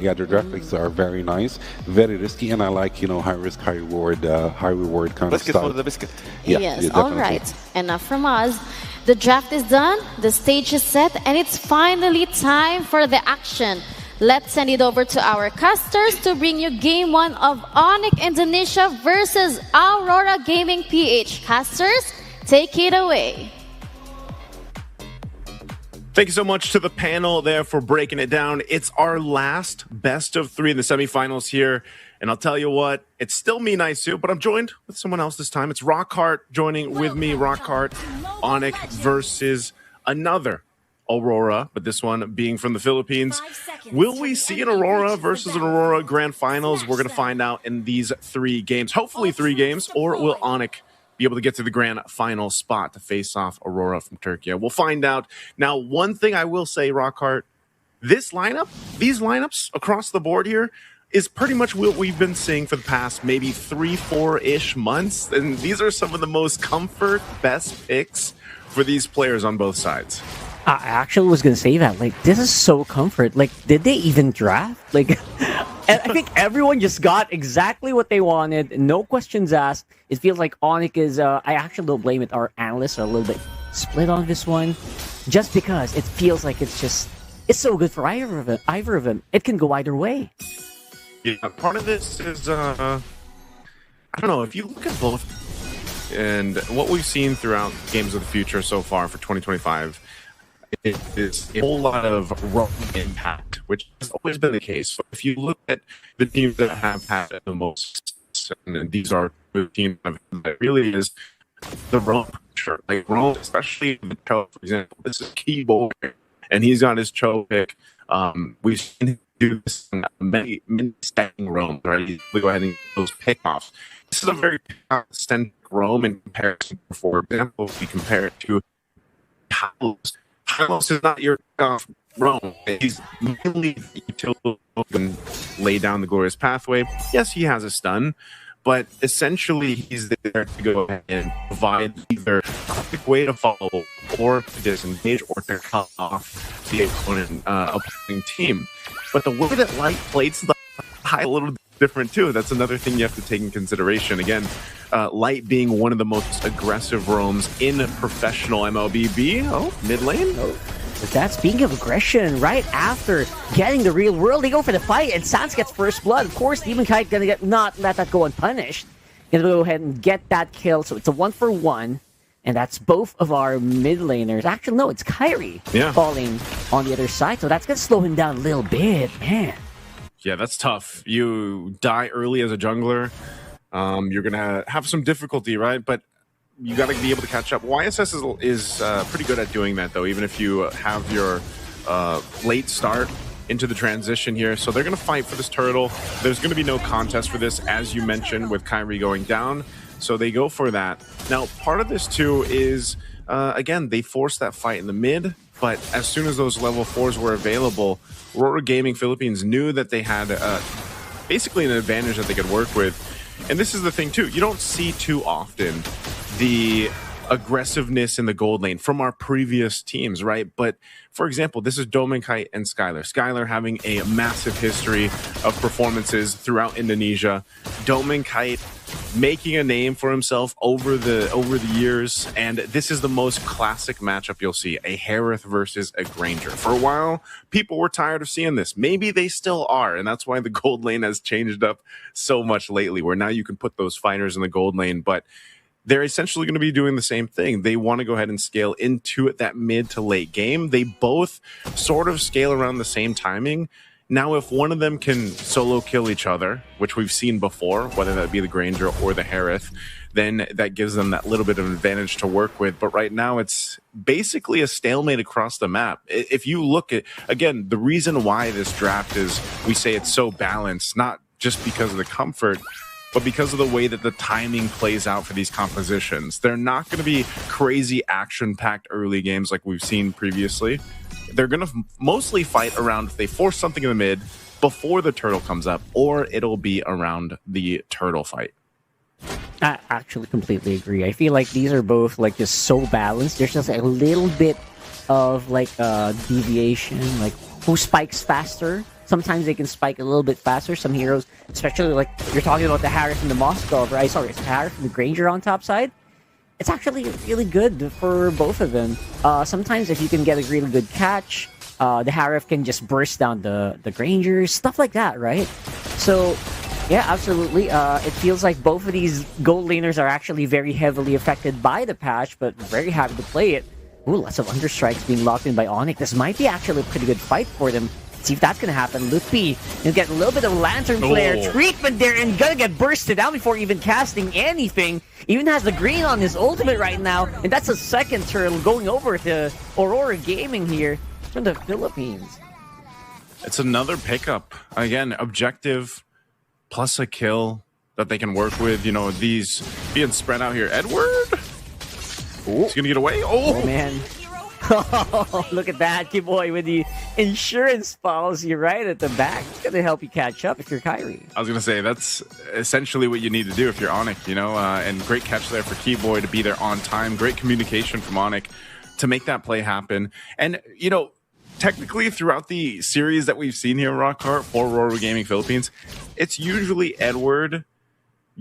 Yeah, the draft picks are very nice, very risky, and I like, high risk, high reward kind Biscuit of stuff. for the biscuit. Yeah, Yes, yeah, all definitely. right. Enough from us. The draft is done, the stage is set, and it's finally time for the action. Let's send it over to our casters to bring you Game 1 of ONIC Indonesia versus Aurora Gaming PH. Casters, take it away. Thank you so much to the panel there for breaking it down. It's our last best of 3 in the semifinals here. And I'll tell you what, it's still me, Naisu, but I'm joined with someone else this time. It's Rockhart joining with me. Rockhart, ONIC versus another Aurora, but this one being from the Philippines. Will we see an Aurora versus an Aurora grand finals? We're going to find out in these 3 games, hopefully 3 games, or will ONIC be able to get to the grand final spot to face off Aurora from Turkey? We'll find out. Now, one thing I will say, Rockhart, these lineups across the board here is pretty much what we've been seeing for the past maybe 3-4-ish months. And these are some of the most comfort best picks for these players on both sides. I actually was going to say that. Like, this is so comfort. Like, did they even draft? Like, I think everyone just got exactly what they wanted. No questions asked. It feels like ONIC is, I actually don't blame it. Our analysts are a little bit split on this one. Just because it feels like it's so good for either of them. It can go either way. Yeah, part of this is, I don't know, if you look at both and what we've seen throughout Games of the Future so far for 2025, it is a whole lot of roam impact, which has always been the case. If you look at the teams that have had the most, and these are the teams that really is the roam pressure. Like roam, especially the Cho, for example. This is key bowler, and he's got his Cho pick. We've seen him do this in many stacking roams, right? We go ahead and get those pickoffs. This is a very centric roam in comparison. For example, if we compare it to Hylos is not your roam. He's mainly the utility and lay down the glorious pathway. Yes, he has a stun, but essentially he's there to go ahead and provide either a quick way to follow or to disengage or to cut off the opposing team. But the way that Light plays the high a little different too. That's another thing you have to take in consideration. Again, Light being one of the most aggressive roams in professional MLBB. Oh, mid lane. Oh. But that's speaking of aggression, right after getting the real world, they go for the fight, and Sans gets first blood. Of course, Demon Kite gonna not let that go unpunished. Gonna go ahead and get that kill, so it's a 1-for-1, and that's both of our mid laners. Actually, no, it's Kyrie falling on the other side, so that's gonna slow him down a little bit, man. Yeah, that's tough. You die early as a jungler, you're gonna have some difficulty, right? But you got to be able to catch up. YSS is pretty good at doing that, though, even if you have your late start into the transition here. So they're going to fight for this turtle. There's going to be no contest for this, as you mentioned, with Kyrie going down. So they go for that. Now, part of this, too, is, again, they forced that fight in the mid. But as soon as those level 4s were available, Aurora Gaming Philippines knew that they had basically an advantage that they could work with. And this is the thing, too. You don't see too often the aggressiveness in the gold lane from our previous teams, right? But for example, this is Dominkite and Skylar. Skylar having a massive history of performances throughout Indonesia. Dominkite making a name for himself over the years, and this is the most classic matchup you'll see, a Harith versus a Granger. For a while, people were tired of seeing this. Maybe they still are, and that's why the gold lane has changed up so much lately, where now you can put those fighters in the gold lane, but they're essentially going to be doing the same thing. They want to go ahead and scale into it, that mid to late game. They both sort of scale around the same timing. Now, if one of them can solo kill each other, which we've seen before, whether that be the Granger or the Harith, then that gives them that little bit of an advantage to work with. But right now, it's basically a stalemate across the map. If you look at, again, the reason why this draft is, we say it's so balanced, not just because of the comfort, but because of the way that the timing plays out for these compositions. They're not going to be crazy action-packed early games like we've seen previously. They're going to mostly fight around, if they force something in the mid, before the turtle comes up, or it'll be around the turtle fight. I actually completely agree. I feel like these are both like just so balanced. There's just a little bit of like deviation, like who spikes faster. Sometimes they can spike a little bit faster. Some heroes, especially like you're talking about the Harris and the Moskov, right? Sorry, it's Harris and the Granger on top side. It's actually really good for both of them. Sometimes if you can get a really good catch, the Harif can just burst down the Grangers, stuff like that, right? So, yeah, absolutely. It feels like both of these gold laners are actually very heavily affected by the patch, but very happy to play it. Ooh, lots of understrikes being locked in by ONIC. This might be actually a pretty good fight for them. See if that's gonna happen. Lupi, you'll get a little bit of Lantern Flare treatment there and gonna get bursted down before even casting anything. Even has the green on his ultimate right now, and that's a second turtle going over to Aurora Gaming here from the Philippines. It's another pickup. Again, objective plus a kill that they can work with. You know, these being spread out here. Edward? Ooh. He's gonna get away. Oh man. Oh, look at that, Kiboy, with the insurance policy right at the back. It's going to help you catch up if you're Kyrie. I was going to say, that's essentially what you need to do if you're ONIC, you know, and great catch there for Keyboy to be there on time. Great communication from ONIC to make that play happen. And, you know, technically throughout the series that we've seen here in Rockhart for Aurora Gaming Philippines, it's usually Edward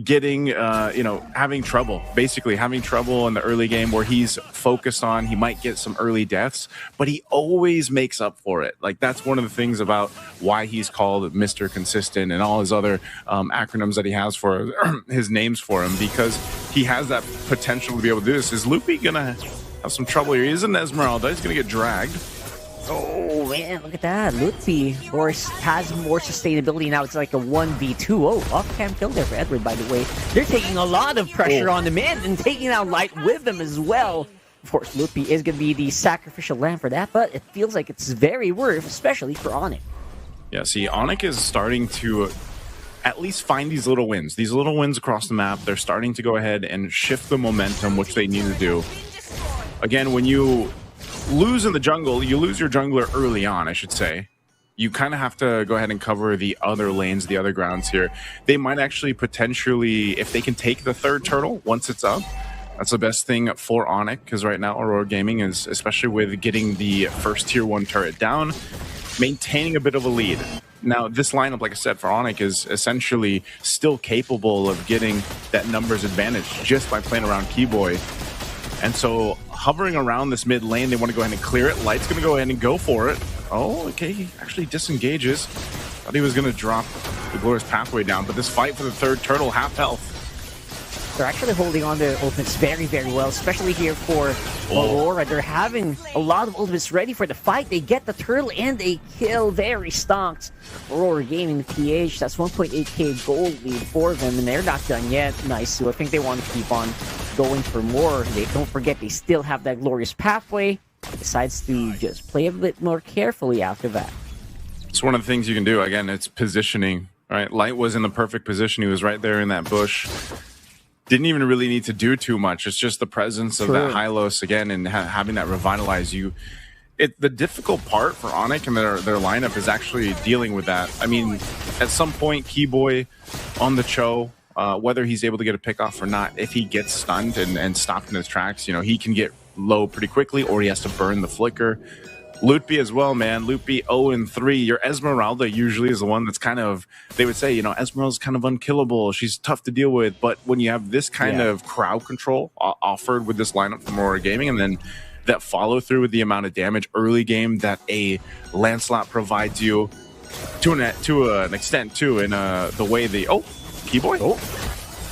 getting, you know, having trouble in the early game where he's focused on, he might get some early deaths, but he always makes up for it. Like, that's one of the things about why he's called Mr. Consistent and all his other acronyms that he has for his names for him, because he has that potential to be able to do this. Is Lupi gonna have some trouble here? He is an Esmeralda, he's gonna get dragged. Oh man, look at that. Lupi has more sustainability now. It's like a 1v2. Oh, off-cam kill there for Edward, by the way. They're taking a lot of pressure on the mid and taking out Light with them as well. Of course, Lupi is going to be the sacrificial lamb for that, but it feels like it's very worth, especially for ONIC. Yeah, see, ONIC is starting to at least find these little wins. These little wins across the map, they're starting to go ahead and shift the momentum, which they need to do. Again, when you lose in the jungle, you lose your jungler early on, I should say. You kind of have to go ahead and cover the other lanes, the other grounds here. They might actually potentially, if they can take the third turtle once it's up, that's the best thing for ONIC, because right now Aurora Gaming is, especially with getting the first tier 1 turret down, maintaining a bit of a lead. Now, this lineup, like I said, for ONIC is essentially still capable of getting that numbers advantage just by playing around Keyboy. And so, hovering around this mid lane, they want to go ahead and clear it. Light's going to go ahead and go for it. Oh, okay, he actually disengages. Thought he was going to drop the Glorious Pathway down, but this fight for the third turtle, half health. They're actually holding on to ultimates very, very well, especially here for Aurora. They're having a lot of ultimates ready for the fight. They get the turtle and they kill. Very stocked. Aurora Gaming PH, that's 1.8k gold lead for them, and they're not done yet. Nice, so I think they want to keep on going for more. They don't forget they still have that Glorious Pathway. Decides to just play a bit more carefully after that. It's one of the things you can do. Again, it's positioning, right? Light was in the perfect position. He was right there in that bush. Didn't even really need to do too much. It's just the presence of that Hylos again and having that revitalize you. The difficult part for ONIC and their lineup is actually dealing with that. I mean, at some point, Keyboy on the Cho, whether he's able to get a pick off or not, if he gets stunned and stopped in his tracks, you know, he can get low pretty quickly, or he has to burn the flicker. Lupi as well, man. Lupi 0-3. Your Esmeralda usually is the one that's kind of, they would say, you know, Esmeralda's kind of unkillable. She's tough to deal with. But when you have this kind of crowd control offered with this lineup from Aurora Gaming, and then that follow through with the amount of damage early game that a Lancelot provides you to an extent too, in the way the Keyboy.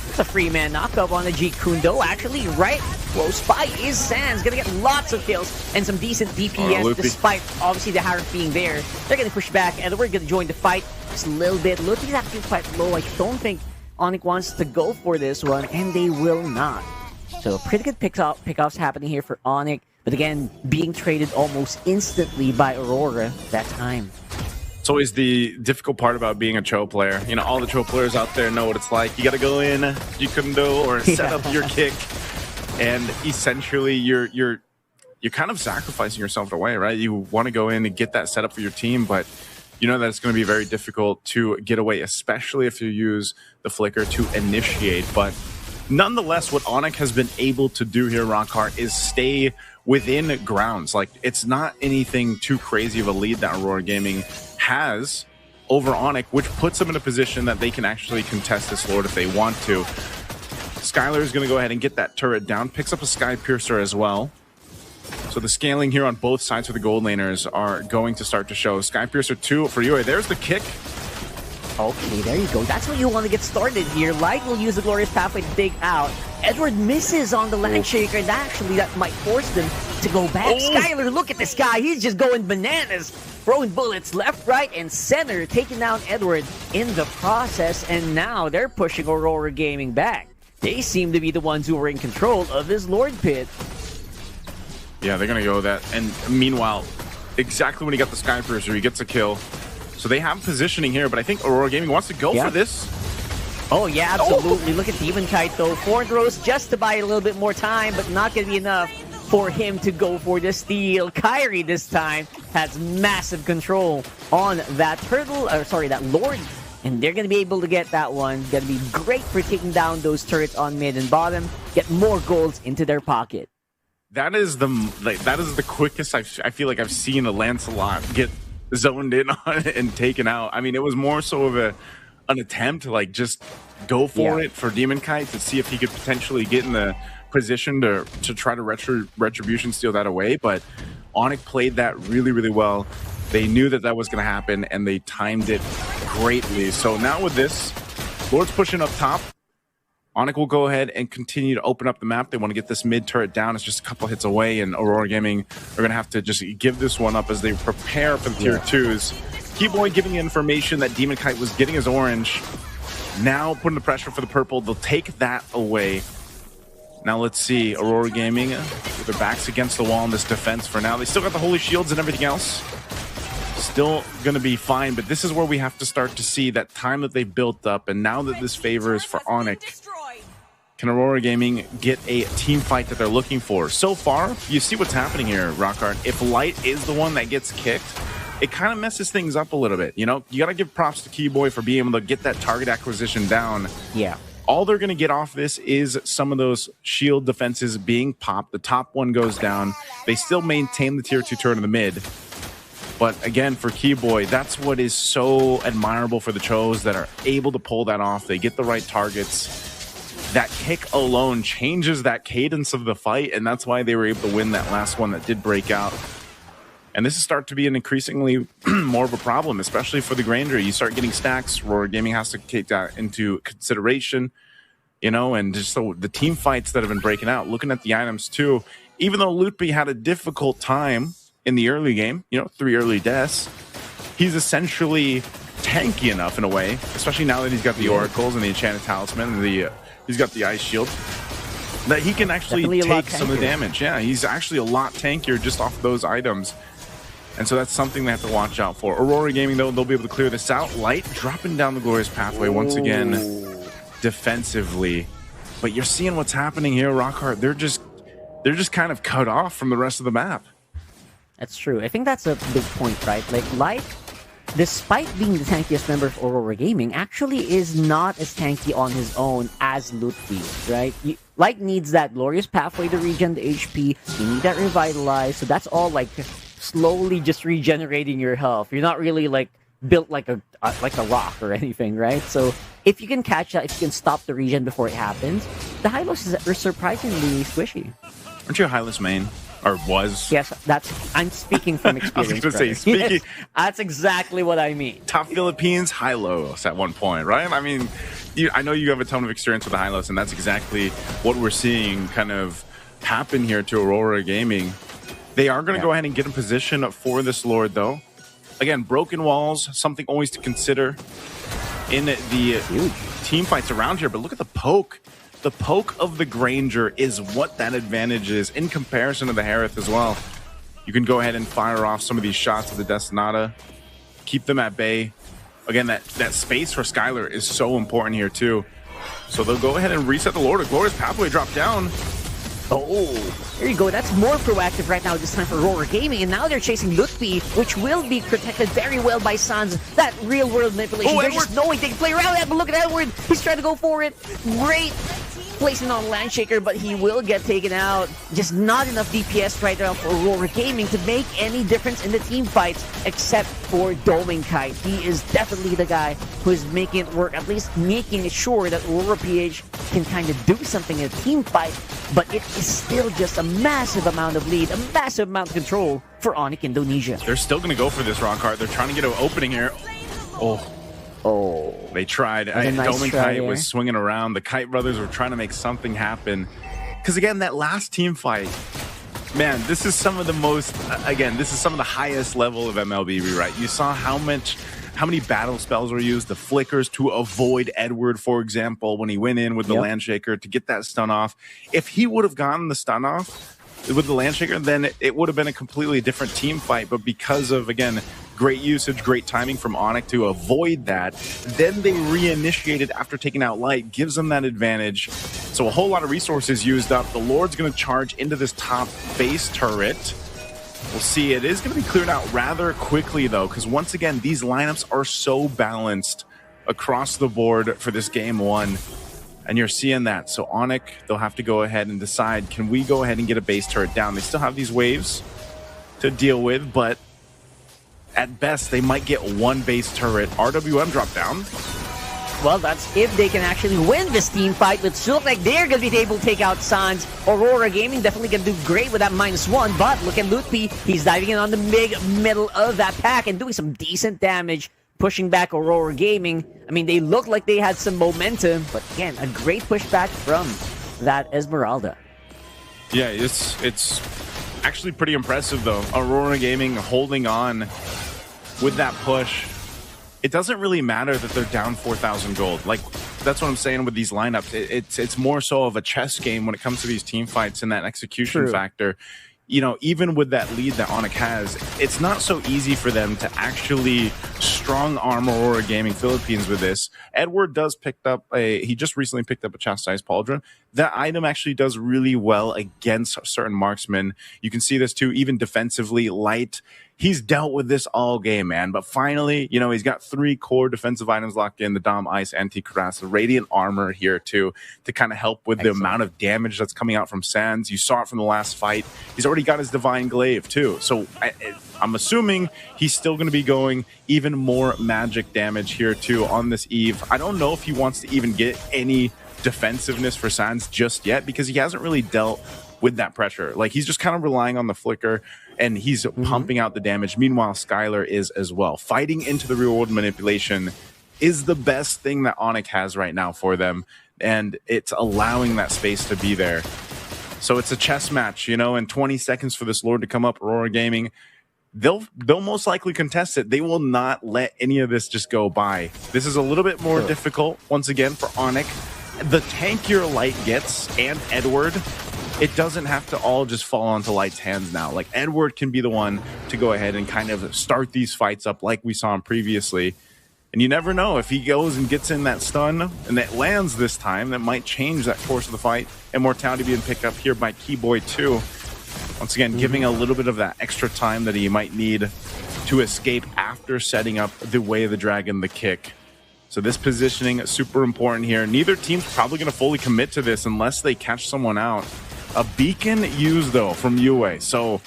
It's a free man knockup on the G Kundo. Actually, right close by is Sans. Gonna get lots of kills and some decent DPS despite obviously the Harris being there. They're gonna push back and we're gonna join the fight just a little bit. Lupi's actually quite low. I don't think ONIC wants to go for this one, and they will not. So pretty good pickoffs happening here for ONIC. But again, being traded almost instantly by Aurora that time. It's always the difficult part about being a Cho player. You know, all the Cho players out there know what it's like. You got to go in, you couldn't do, or set up your kick, and essentially you're kind of sacrificing yourself away, right? You want to go in and get that set up for your team, but you know that it's going to be very difficult to get away, especially if you use the flicker to initiate. But nonetheless, what ONIC has been able to do here, Rockhart, is stay within grounds. Like, it's not anything too crazy of a lead that Aurora Gaming has over ONIC, which puts them in a position that they can actually contest this Lord if they want to. Skylar is going to go ahead and get that turret down, picks up a Sky Piercer as well. So the scaling here on both sides for the gold laners are going to start to show. Sky Piercer 2 for Yue. There's the kick. Okay, there you go. That's what you want to get started here. Light will use the Glorious Pathway to dig out. Edward misses on the Land Shaker, and actually that might force them to go back. Skylar, look at this guy. He's just going bananas. Throwing bullets left, right, and center. Taking down Edward in the process, and now they're pushing Aurora Gaming back. They seem to be the ones who are in control of this Lord Pit. Yeah, they're going to go that. And meanwhile, exactly when he got the Sky Piercer, he gets a kill. So they have positioning here, but I think Aurora Gaming wants to go for this. Oh, yeah, absolutely. Look at Demon Kite, though. 4 throws just to buy a little bit more time, but not going to be enough for him to go for the steal. Kyrie this time has massive control on that turtle, or sorry, that Lord. And they're going to be able to get that one. Going to be great for taking down those turrets on mid and bottom. Get more golds into their pocket. That is the quickest I feel like I've seen a Lancelot get zoned in on and taken out. I mean, it was more so of an attempt to like just go for it for Demon Kite to see if he could potentially get in the position to try to retribution steal that away. But ONIC played that really, really well. They knew that was going to happen, and they timed it greatly. So now with this, Lord's pushing up top. ONIC will go ahead and continue to open up the map. They want to get this mid turret down. It's just a couple hits away, and Aurora Gaming are going to have to just give this one up as they prepare for the tier 2s. Keyboy giving information that Demon Kite was getting his orange. Now putting the pressure for the purple. They'll take that away. Now let's see. Aurora Gaming with their backs against the wall in this defense for now. They still got the holy shields and everything else. Still going to be fine, but this is where we have to start to see that time that they've built up, and now that this favors for ONIC, can Aurora Gaming get a team fight that they're looking for? So far, you see what's happening here, Rockhard. If Light is the one that gets kicked, it kind of messes things up a little bit. You know, you got to give props to Keyboy for being able to get that target acquisition down. Yeah. All they're going to get off this is some of those shield defenses being popped. The top one goes down. They still maintain the tier 2 turn in the mid. But again, for Keyboy, that's what is so admirable for the Chos that are able to pull that off. They get the right targets. That kick alone changes that cadence of the fight, and that's why they were able to win that last one that did break out. And this is start to be an increasingly more of a problem, especially for the Granger. You start getting stacks. Aurora Gaming has to take that into consideration, you know, and just so the team fights that have been breaking out. Looking at the items too, even though Lutby had a difficult time in the early game, you know, 3 early deaths, he's essentially tanky enough in a way, especially now that he's got the oracles and the enchanted talisman and he's got the ice shield, that he can actually take some of the damage. Yeah, he's actually a lot tankier just off those items. And so that's something they have to watch out for. Aurora Gaming, though, they'll be able to clear this out. Light dropping down the Glorious Pathway once again defensively. But you're seeing what's happening here, Rockhart. They're just kind of cut off from the rest of the map. That's true. I think that's a big point, right? Like, Light, despite being the tankiest member of Aurora Gaming, actually is not as tanky on his own as Lutfi, right? Light needs that Glorious Pathway to regen the HP. You need that Revitalize. So that's all, like, slowly just regenerating your health. You're not really, like, built like a rock or anything, right? So if you can catch that, if you can stop the regen before it happens, the Hylos are surprisingly squishy. Aren't you a Hylos main? Or was? Yes, I'm speaking from experience. I was going to say, speaking... Yes, that's exactly what I mean. Top Philippines, Hylos at one point, right? I mean, I know you have a ton of experience with the Hylos, and that's exactly what we're seeing kind of happen here to Aurora Gaming. They are going to go ahead and get in position for this Lord, though. Again, broken walls, something always to consider in the team fights around here, but look at the poke. The poke of the Granger is what that advantage is in comparison to the Harith as well. You can go ahead and fire off some of these shots of the Destinata, keep them at bay. Again, that space for Skylar is so important here too. So they'll go ahead and reset the Lord. A Glorious Pathway drop down. Oh, there you go. That's more proactive right now this time for Aurora Gaming. And now they're chasing Lutfi, which will be protected very well by Sans. That real-world manipulation. They're just knowing they can play around that, but look at Edward. He's trying to go for it. Great placement on Landshaker, but he will get taken out. Just not enough DPS right now for Aurora Gaming to make any difference in the team fights, except for Kite. He is definitely the guy who is making it work, at least making sure that Aurora PH can kind of do something in a team fight, but it is still just a massive amount of lead, a massive amount of control for ONIC Indonesia. They're still going to go for this rock card. They're trying to get an opening here. Oh, they tried. Nice Kite was swinging around. The Kite brothers were trying to make something happen. Because again, that last team fight, man, this is some of the most, again, this is some of the highest level of MLB rewrite. You saw how many battle spells were used, the flickers to avoid Edward, for example, when he went in with the Landshaker to get that stun off. If he would have gotten the stun off with the Landshaker, then it would have been a completely different team fight. But because of, again, great usage, great timing from ONIC to avoid that, then they reinitiated after taking out Light, gives them that advantage. So a whole lot of resources used up. The Lord's going to charge into this top base turret. We'll see. It is going to be cleared out rather quickly, though, because once again, these lineups are so balanced across the board for this game one. And you're seeing that. So ONIC, they'll have to go ahead and decide, can we go ahead and get a base turret down? They still have these waves to deal with, but at best, they might get one base turret. RWM drop down. Well, that's if they can actually win this team fight, which looks like they're going to be able to take out Sans. Aurora Gaming definitely going to do great with that -1, but look at Lutpi. He's diving in on the middle of that pack and doing some decent damage, pushing back Aurora Gaming. I mean, they look like they had some momentum, but again, a great pushback from that Esmeralda. Yeah, it's actually pretty impressive, though. Aurora Gaming holding on with that push. It doesn't really matter that they're down 4,000 gold. Like, that's what I'm saying with these lineups. It's more so of a chess game when it comes to these team fights and that execution factor. You know, even with that lead that ONIC has, it's not so easy for them to actually strong arm Aurora Gaming Philippines with this. Edward does he just recently picked up a Chastised Pauldron. That item actually does really well against certain marksmen. You can see this too, even defensively. Light, he's dealt with this all game, man. But finally, you know, he's got 3 core defensive items locked in, the Dom, Ice, Anti-Cuirass, Radiant Armor here too, to kind of help with the amount of damage that's coming out from Sans. You saw it from the last fight. He's already got his Divine Glaive too. So I'm assuming he's still going to be going even more magic damage here too on this Eve. I don't know if he wants to even get any defensiveness for Sans just yet, because he hasn't really dealt with that pressure. Like, he's just kind of relying on the flicker and he's pumping out the damage. Meanwhile, Skylar is as well. Fighting into the real world manipulation is the best thing that ONIC has right now for them, and it's allowing that space to be there. So it's a chess match, you know, and 20 seconds for this Lord to come up. Aurora Gaming, they'll most likely contest it. They will not let any of this just go by. This is a little bit more difficult, once again, for ONIC. The tankier Light gets, and Edward, it doesn't have to all just fall onto Light's hands now. Like, Edward can be the one to go ahead and kind of start these fights up like we saw him previously. And you never know, if he goes and gets in that stun and that lands this time, that might change that course of the fight. Immortality being picked up here by Keyboy too. Once again, giving a little bit of that extra time that he might need to escape after setting up the Way of the Dragon, the kick. So this positioning is super important here. Neither team's probably going to fully commit to this unless they catch someone out. A beacon used, though, from UA. So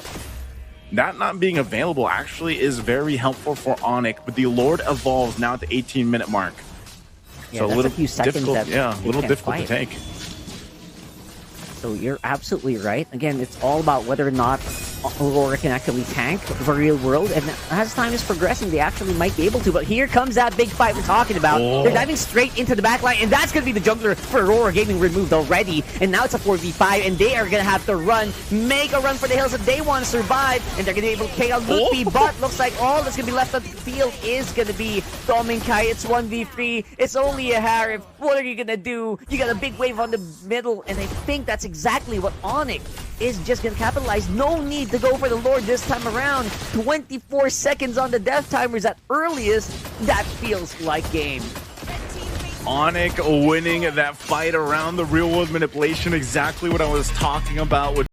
that not being available actually is very helpful for ONIC, but the Lord evolves now at the 18-minute mark. Yeah, so that's a little few seconds difficult, that a little difficult to take. So you're absolutely right. Again, it's all about whether or not Aurora can actually tank for real world, and as time is progressing, they actually might be able to. But here comes that big fight we're talking about. They're diving straight into the backline, and that's going to be the jungler for Aurora Gaming removed already. And now it's a 4v5, and they are going to have to make a run for the hills if they want to survive, and they're going to be able to take out Lutfi. But looks like all that's going to be left on the field is going to be Dominkai. It's 1v3. It's only a Harif. What are you going to do? You got a big wave on the middle, and I think that's exactly what ONIC is just going to capitalize. No need to go for the Lord this time around. 24 seconds on the death timers at earliest. That feels like game. ONIC winning that fight around the real world manipulation. Exactly what I was talking about with